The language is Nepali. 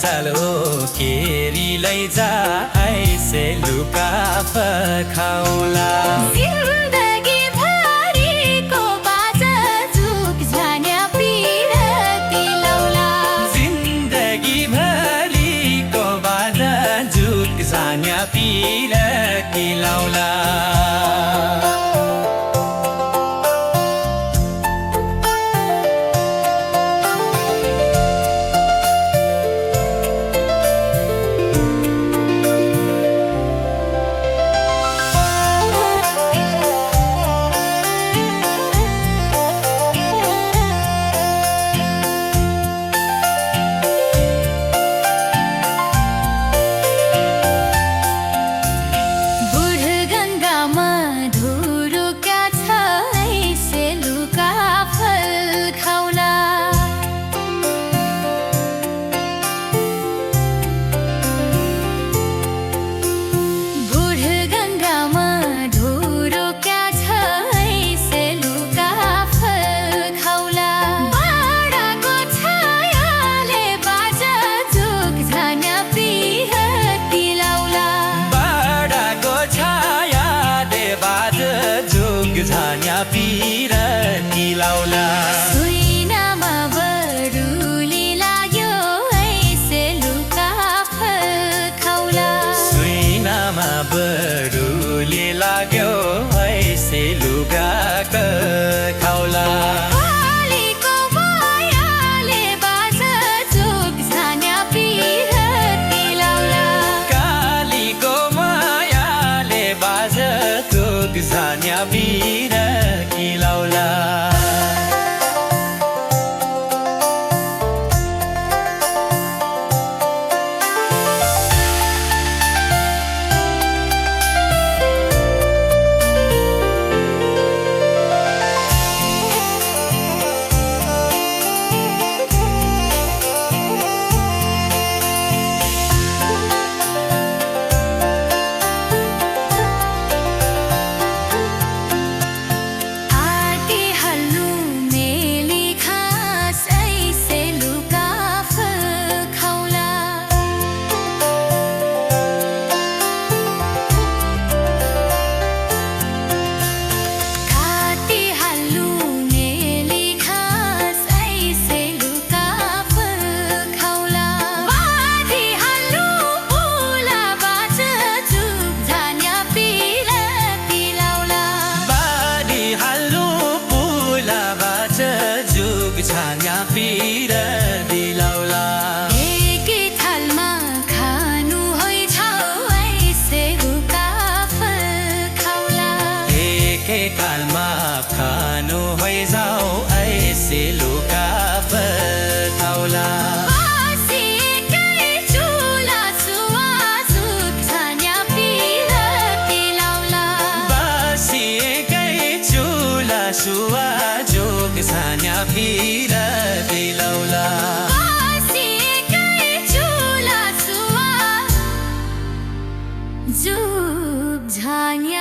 चलो केरी लैजा ऐसे लुका पखाउला जिन्दगी भरिको बाजा झुक झान्या पिरती लौला जिन्दगी भरिको बाजा झुक झान्या पिरती लौला झान्या पिरती लौला सुइनामा बरुली लाग्यो ऐसे लुका पखाउला सुइनामा बरुली लाग्यो ऐसे लुका पखाउला कालीको मायाले बाजा झुक झान्या पिरती लौला कालीको मायाले बाजा झुक झान्या पिरती लौला झान्या पिरती लौला एकै थालमा खानु होइछौ ऐसे लुका पखाउला एकै थालमा खानु होइजाऊ ऐसे लुका पखाउला सुवा जोग झान्या पिरती लौला जुग झान्या